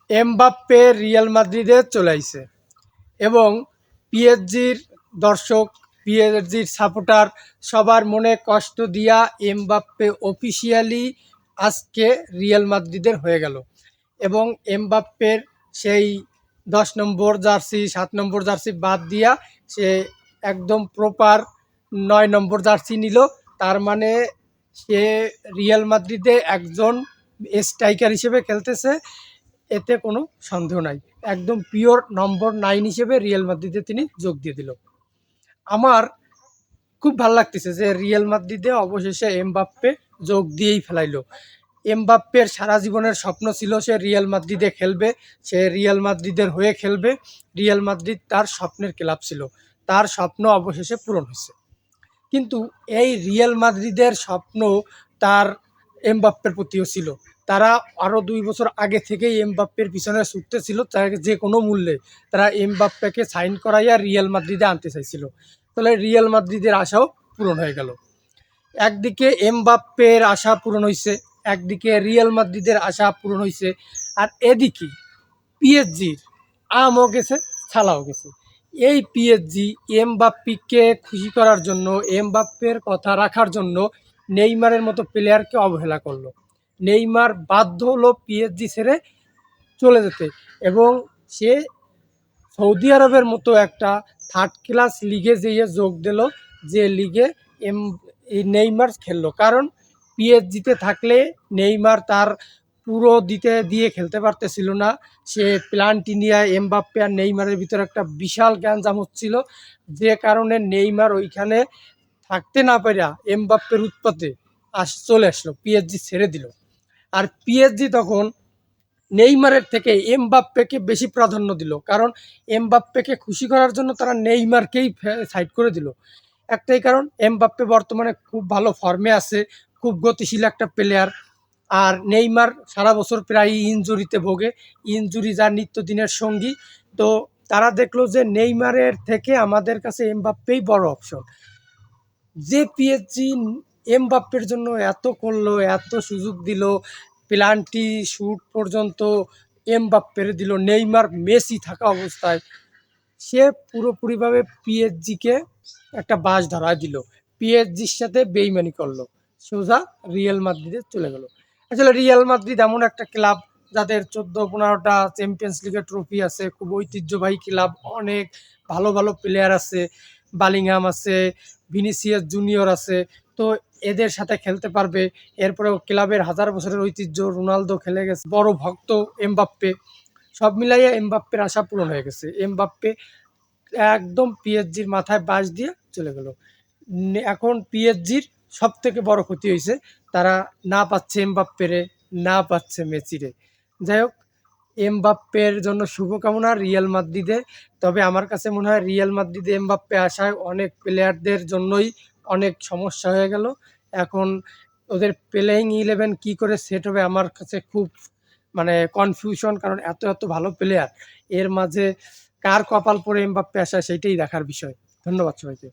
Mbappe Real মাদ্রিদে চলে আইছে এবং পিএসজির দর্শক, পিএসজির সাপোর্টার সবার মনে কষ্ট দিয়া এমবাপ্পে অফিসিয়ালি আজকে রিয়াল মাদ্রিদের হয়ে গেল। এবং এমবাপ্পের সেই 10 নম্বর জার্সি, 7 নম্বর জার্সি বাদ দিয়া সে একদম প্রপার 9 নম্বর জার্সি নিল। তার মানে সে রিয়াল মাদ্রিদে একজন স্ট্রাইকার হিসেবে খেলতেছে, এতে কোনো সন্দেহ নাই। একদম পিওর নম্বর 9 হিসেবে রিয়াল মাদ্রিদে তিনি যোগ দিয়ে দিল। আমার খুব ভালো লাগতেছে যে রিয়াল মাদ্রিদে অবশেষে এমবাপ্পে যোগ দিয়েই ফেলাইলো। এমবাপ্পের সারা জীবনের স্বপ্ন ছিল সে রিয়াল মাদ্রিদে খেলবে, সে রিয়াল মাদ্রিদের হয়ে খেলবে। রিয়াল মাদ্রিদ তার স্বপ্নের ক্লাব ছিল, তার স্বপ্ন অবশেষে পূরণ হয়েছে। কিন্তু এই রিয়াল মাদ্রিদের স্বপ্ন তার এমবাপ্পের প্রতিও ছিল। তারা আরও 2 বছর আগে থেকেই এমবাপ্পের পিছনে ছুটতে ছিল, তাকে যে কোনো মূল্যে তারা এমবাপ্পেকে সাইন করাইয়া রিয়াল মাদ্রিদে আনতে চাইছিল। তাহলে রিয়াল মাদ্রিদের আশাও পূরণ হয়ে গেল। একদিকে এমবাপ্পের আশা পূরণ হয়েছে, একদিকে রিয়াল মাদ্রিদের আশা পূরণ হয়েছে, আর এদিকে পিএসজির আমও গেছে, ছালাও গেছে। এই পিএসজি এমবাপ্পেকে খুশি করার জন্য, এমবাপ্পের কথা রাখার জন্য নেইমারের মতো প্লেয়ারকে অবহেলা করলো। নেইমার বাধ্য হলো পিএসজি ছেড়ে চলে যেতে, এবং সে সৌদি আরবের মতো একটা থার্ড ক্লাস লিগে যেয়ে যোগ দিল, যে লিগে এই নেইমার খেললো। কারণ পিএসজিতে থাকলে নেইমার তার পুরো দিয়ে খেলতে পারতেছিল না। সে প্লান্টিনিয়া, এমবাপ্পে আর নেইমারের ভিতরে একটা বিশাল গ্যাঞ্জাম হচ্ছিল, যে কারণে নেইমার ওইখানে থাকতে না পারা এমবাপ্পের উৎপাতে চলে আসলো, পিএসজি ছেড়ে দিল। আর পিএসজি তখন নেইমারের থেকে এমবাপ্পেকে বেশি প্রাধান্য দিল, কারণ এমবাপ্পেকে খুশি করার জন্য তারা নেইমারকেই সাইড করে দিল। একটাই কারণ, এমবাপ্পে বর্তমানে খুব ভালো ফর্মে আছে, খুব গতিশীল একটা প্লেয়ার। আর নেইমার সারা বছর প্রায় ইনজুরিতে ভোগে, ইনজুরি যার নিত্যদিনের সঙ্গী। তো তারা দেখলো যে নেইমারের থেকে আমাদের কাছে এমবাপ্পেই বড় অপশন। যে পিএসজি এমবাপ্পের জন্য এত করলো, এত সুযোগ দিল, পেনাল্টি শুট পর্যন্ত এমবাপ্পের দিল, নেইমার মেসি থাকা অবস্থায় সে পুরোপুরিভাবে পিএসজিকে একটা বাস ধরায় দিল, পিএসজির সাথে বেইমানি করলো, সোজা রিয়াল মাদ্রিদে চলে গেল। আসলে রিয়াল মাদ্রিদ এমন একটা ক্লাব যাদের 14-15টা চ্যাম্পিয়ন্স লিগের ট্রফি আছে, খুব ঐতিহ্যবাহী ক্লাব, অনেক ভালো ভালো প্লেয়ার আছে, বালিংহাম আছে, ভিনিসিয়াস জুনিয়র আছে। তো এদের সাথে খেলতে পারবে। এরপরেও ক্লাবের 1000 বছরের ঐতিহ্য, রোনালদো খেলে গেছে, বড় ভক্ত এমবাপ্পে। সব মিলাইয়া এমবাপ্পের আশা পূরণ হয়ে গেছে। এমবাপ্পে একদম পিএসজির মাথায় বাস দিয়ে চলে গেল। এখন পিএসজির সব থেকে বড় ক্ষতি হয়েছে, তারা না পাচ্ছে এমবাপ্পেরে, না পাচ্ছে মেসিরে। যাই হোক, এমবাপ্পের জন্য শুভকামনা রিয়াল মাদ্রিদে। তবে আমার কাছে মনে হয় রিয়াল মাদ্রিদে এমবাপ্পে আসায় অনেক প্লেয়ারদের জন্যই অনেক সমস্যা হয়ে গেল। এখন ওদের প্লেয়িং 11 কি করে সেট হবে আমার কাছে খুব কনফিউশন, কারণ এত এত ভালো প্লেয়ার, এর মাঝে কার কপাল পরে এমবাপ্পে আসা সেইটাই দেখার বিষয়। ধন্যবাদ সবাইকে।